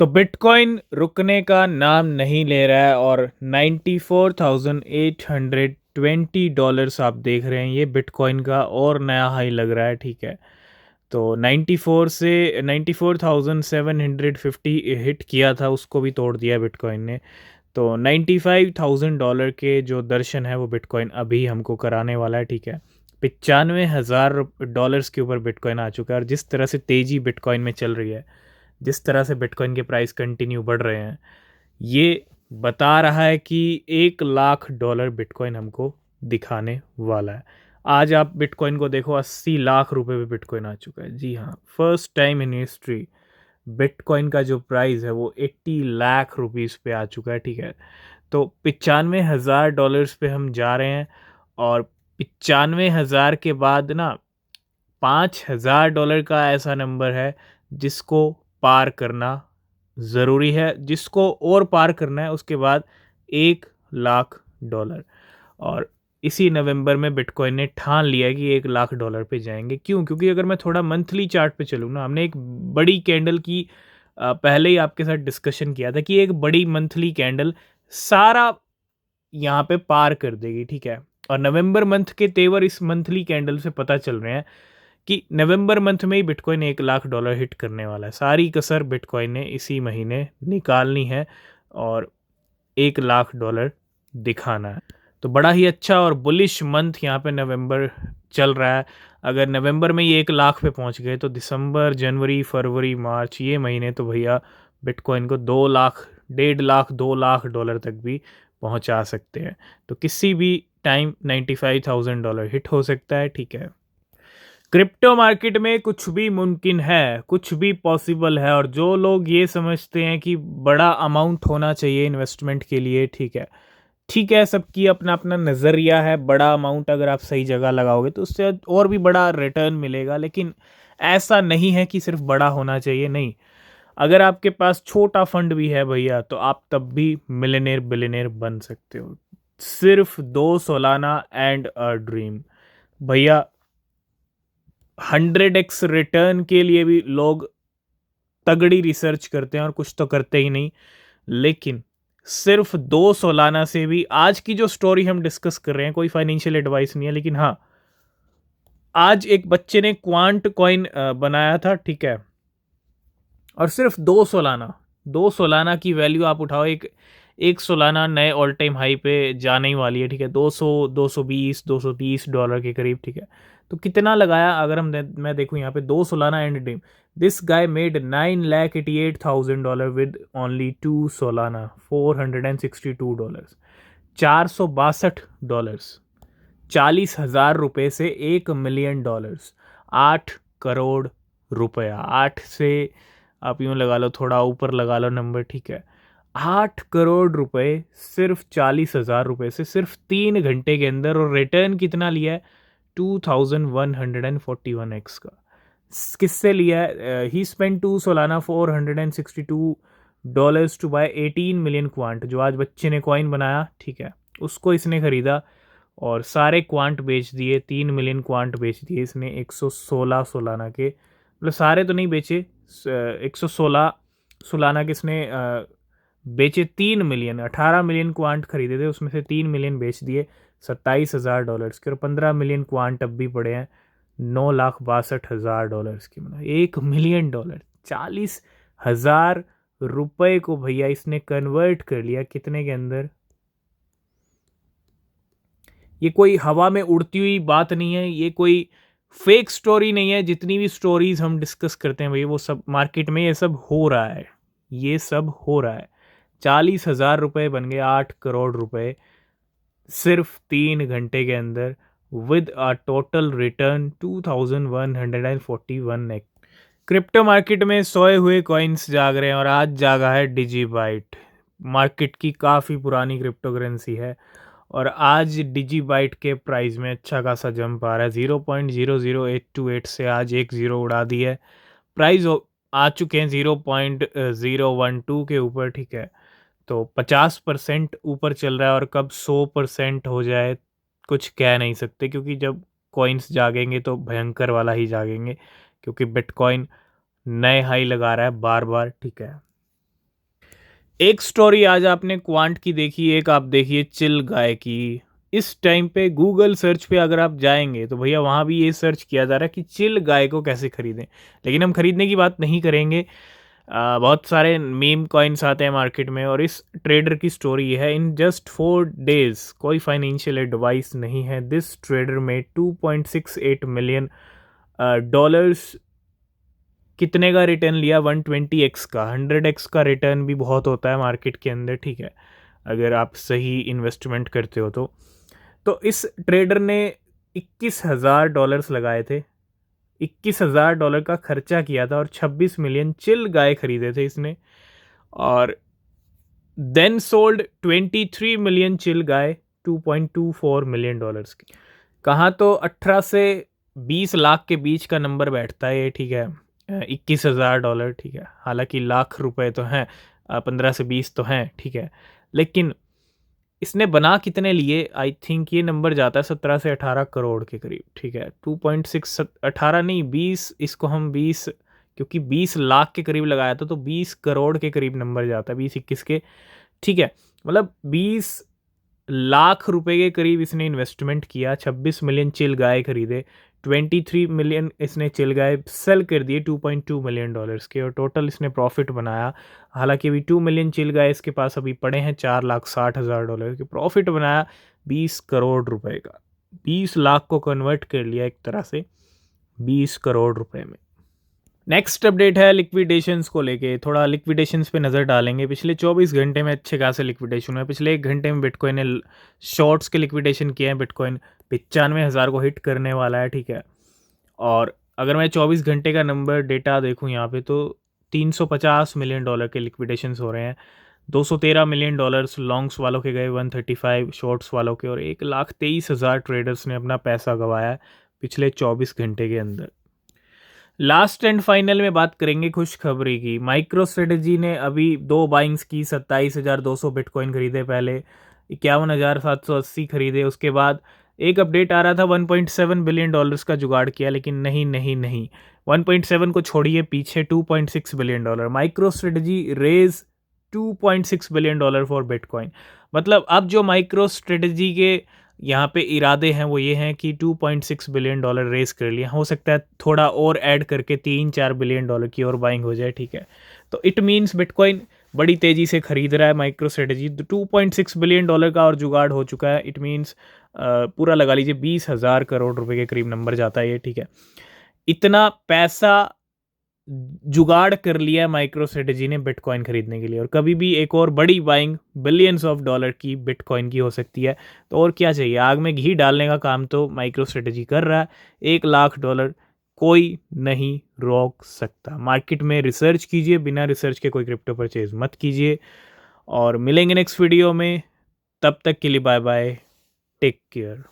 तो बिटकॉइन रुकने का नाम नहीं ले रहा है और $94,820 आप देख रहे हैं, ये बिटकॉइन का और नया हाई लग रहा है। ठीक है, तो 94 से 94,750 हिट किया था, उसको भी तोड़ दिया बिटकॉइन ने। तो $95,000 के जो दर्शन है वो बिटकॉइन अभी हमको कराने वाला है। ठीक है, $95,000 के ऊपर बिटकॉइन आ चुका है। और जिस तरह से तेज़ी बिटकॉइन में चल रही है, जिस तरह से बिटकॉइन के प्राइस कंटिन्यू बढ़ रहे हैं, ये बता रहा है कि $1,00,000 बिटकॉइन हमको दिखाने वाला है। आज आप बिटकॉइन को देखो, 80 लाख रुपए पे बिटकॉइन आ चुका है। जी हाँ, first time in history bitcoin का जो प्राइस है वो 80 लाख रुपीस पे आ चुका है। ठीक है, तो $95,000 पे हम जा रहे हैं। और 95,000 के बाद ना $5,000 का ऐसा नंबर है जिसको पार करना ज़रूरी है। जिसको और पार करना है उसके बाद $1,00,000। और इसी नवंबर में बिटकॉइन ने ठान लिया है कि $1,00,000 पे जाएंगे। क्यों? क्योंकि अगर मैं थोड़ा मंथली चार्ट पे चलूँ ना, हमने एक बड़ी कैंडल की पहले ही आपके साथ डिस्कशन किया था कि एक बड़ी मंथली कैंडल सारा यहाँ पे पार कर देगी। ठीक है, और नवंबर मंथ के तेवर इस मंथली कैंडल से पता चल रहे हैं कि नवंबर मंथ में ही बिटकॉइन $1,00,000 हिट करने वाला है। सारी कसर बिटकॉइन ने इसी महीने निकालनी है और $1,00,000 दिखाना है। तो बड़ा ही अच्छा और बुलिश मंथ यहाँ पे नवंबर चल रहा है। अगर नवंबर में ये 1,00,000 पे पहुँच गए तो दिसंबर, जनवरी, फरवरी, मार्च ये महीने तो भैया बिटकॉइन को 2,00,000, 1,50,000, $2,00,000 तक भी पहुँचा सकते हैं। तो किसी भी टाइम $95,000 हिट हो सकता है। ठीक है, क्रिप्टो मार्केट में कुछ भी मुमकिन है, कुछ भी पॉसिबल है। और जो लोग ये समझते हैं कि बड़ा अमाउंट होना चाहिए इन्वेस्टमेंट के लिए, ठीक है, सबकी अपना अपना नज़रिया है। बड़ा अमाउंट अगर आप सही जगह लगाओगे तो उससे और भी बड़ा रिटर्न मिलेगा, लेकिन ऐसा नहीं है कि सिर्फ बड़ा होना चाहिए। नहीं, अगर आपके पास छोटा फंड भी है भैया तो आप तब भी मिलियनेयर बिलियनेयर बन सकते हो। सिर्फ 2 सालाना एंड अ ड्रीम भैया। 100x रिटर्न के लिए भी लोग तगड़ी रिसर्च करते हैं और कुछ तो करते ही नहीं। लेकिन सिर्फ 2 सालाना से भी, आज की जो स्टोरी हम डिस्कस कर रहे हैं कोई फाइनेंशियल एडवाइस नहीं है, लेकिन हाँ, आज एक बच्चे ने क्वांट कॉइन बनाया था। ठीक है, और सिर्फ 2 सालाना की वैल्यू आप उठाओ, एक एक सालाना नए ऑल टाइम हाई पे जाने ही वाली है। ठीक है, 200, 220, $230 के करीब। ठीक है, तो कितना लगाया अगर मैं देखूं यहाँ पे 2 सालाना and dream, this guy made $9,88,000 with only 2 सालाना, $462, $462, $40,000 से $1,000,000, 8 करोड़ रुपया। 8 से आप यूँ लगा लो, थोड़ा ऊपर लगा लो नंबर। ठीक है, 8 करोड़ रुपए सिर्फ $40,000 से, सिर्फ 3 घंटे के अंदर। और रिटर्न कितना लिया है? 2141x का। किससे लिया है? ही स्पेंड 2 सालाना $462 टू बाय 18 मिलियन क्वांट। जो आज बच्चे ने कॉइन बनाया, ठीक है, उसको इसने खरीदा और सारे क्वांट बेच दिए। 3 मिलियन क्वांट बेच दिए इसने 116 सालाना के, मतलब सारे तो नहीं बेचे, 116 सालाना के इसने बेचे। 3 मिलियन, 18 मिलियन क्वांट खरीदे थे, उसमें से 3 मिलियन बेच दिए $27,000 के। और 15 मिलियन क्वांट अब भी पड़े हैं $9,62,000 के। मतलब $1 मिलियन, $40,000 को भैया इसने कन्वर्ट कर लिया कितने के अंदर? ये कोई हवा में उड़ती हुई बात नहीं है, ये कोई फेक स्टोरी नहीं है। जितनी भी स्टोरीज हम डिस्कस करते हैं भैया, वो सब मार्केट में ये सब हो रहा है, ये सब हो रहा है। $40,000 बन गए $8 करोड़ सिर्फ 3 घंटे के अंदर, with a total return 2141x। Crypto market में सोए हुए कॉइन्स जाग रहे हैं और आज जागा है डिजीबाइट। मार्केट की काफ़ी पुरानी क्रिप्टो करेंसी है और आज डिजीबाइट के प्राइस में अच्छा खासा जंप आ रहा है। 0.00828 से आज एक ज़ीरो उड़ा दी है। प्राइस आ चुके हैं 0.012 के ऊपर। ठीक है, तो 50% ऊपर चल रहा है और कब 100% हो जाए कुछ कह नहीं सकते, क्योंकि जब कॉइन्स जागेंगे तो भयंकर वाला ही जागेंगे, क्योंकि बिटकॉइन नए हाई लगा रहा है बार बार। ठीक है, एक स्टोरी आज आपने क्वांट की देखी, एक आप देखिए चिल गाय की। इस टाइम पे गूगल सर्च पे अगर आप जाएँगे तो भैया वहाँ भी ये सर्च किया जा रहा है कि चिल गाय को कैसे खरीदें। लेकिन हम खरीदने की बात नहीं करेंगे। बहुत सारे मीम कॉइन्स आते हैं मार्केट में और इस ट्रेडर की स्टोरी ये है। इन जस्ट 4 डेज़, कोई फाइनेंशियल एडवाइस नहीं है, दिस ट्रेडर में 2.68 मिलियन डॉलर्स। कितने का रिटर्न लिया? 120x का। 100x का रिटर्न भी बहुत होता है मार्केट के अंदर, ठीक है, अगर आप सही इन्वेस्टमेंट करते हो तो इस ट्रेडर ने $21,000 लगाए थे, $21,000 का खर्चा किया था और 26 मिलियन चिल गाय खरीदे थे इसने। और then sold 23 million chill guy, $2.24 million की। कहाँ तो 18 से 20 लाख के बीच का नंबर बैठता है ये, ठीक है। $21,000, ठीक है, हालांकि लाख रुपए तो हैं, 15 से 20 तो हैं, ठीक है, लेकिन इसने बना कितने लिए? आई थिंक ये नंबर जाता है 17 से 18 करोड़ के करीब, ठीक है। 2.6, 18 नहीं 20, इसको हम 20, क्योंकि 20 लाख के करीब लगाया था तो 20 करोड़ के करीब नंबर जाता है, 20-21 के, ठीक है। मतलब 20 लाख रुपए के करीब इसने इन्वेस्टमेंट किया, 26 मिलियन चिल गाय खरीदे, 23 मिलियन इसने चिल गाय सेल कर दिए $2.2 मिलियन के, और टोटल इसने प्रॉफिट बनाया। हालांकि अभी 2 मिलियन चिल गाय इसके पास अभी पड़े हैं, $4,60,000 के। प्रॉफिट बनाया 20 करोड़ रुपए का। 20 लाख को कन्वर्ट कर लिया एक तरह से 20 करोड़ रुपए में। नेक्स्ट अपडेट है लिक्विडेशंस को लेके। थोड़ा लिक्विडेशंस पे नज़र डालेंगे। पिछले 24 घंटे में अच्छे खासे लिक्विडेशन हुए। पिछले 1 घंटे में बिटकॉइन ने शॉर्ट्स के लिक्विडेशन किए हैं। बिटकॉइन 95,000 को हिट करने वाला है, ठीक है। और अगर मैं 24 घंटे का नंबर डेटा देखूं यहाँ पे तो $350 मिलियन के लिक्विडेशंस हो रहे हैं। $213 मिलियन लॉन्ग्स वालों के गए, 135 शॉर्ट्स वालों के, और 1,23,000 ट्रेडर्स ने अपना पैसा गंवाया पिछले 24 घंटे के अंदर। लास्ट एंड फाइनल में बात करेंगे खुशखबरी की। माइक्रो स्ट्रेटजी ने अभी 2 बाइंग्स की, 27,200 बिटकॉइन खरीदे, पहले 51,780 खरीदे। उसके बाद एक अपडेट आ रहा था 1.7 बिलियन डॉलर्स का जुगाड़ किया, लेकिन नहीं नहीं नहीं, 1.7 को छोड़िए पीछे, 2.6 billion dollar. MicroStrategy raise 2.6 billion dollar for bitcoin. मतलब अब जो माइक्रो स्ट्रेटजी के यहाँ पे इरादे हैं वो ये हैं कि 2.6 बिलियन डॉलर रेस कर लिया, हो सकता है थोड़ा और ऐड करके 3-4 बिलियन डॉलर की और बाइंग हो जाए, ठीक है। तो इट मीन्स बिटकॉइन बड़ी तेज़ी से खरीद रहा है माइक्रो स्ट्रेटजी। 2.6 बिलियन डॉलर का और जुगाड़ हो चुका है। इट मीन्स पूरा लगा लीजिए 20,000 करोड़ रुपए के करीब नंबर जाता है ये, ठीक है। इतना पैसा जुगाड़ कर लिया माइक्रो स्ट्रेटजी ने बिटकॉइन खरीदने के लिए, और कभी भी एक और बड़ी बाइंग बिलियंस ऑफ डॉलर की बिटकॉइन की हो सकती है। तो और क्या चाहिए? आग में घी डालने का काम तो माइक्रो स्ट्रेटजी कर रहा है। $1,00,000 कोई नहीं रोक सकता। मार्केट में रिसर्च कीजिए, बिना रिसर्च के कोई क्रिप्टो परचेज मत कीजिए। और मिलेंगे नेक्स्ट वीडियो में, तब तक के लिए बाय बाय, टेक केयर।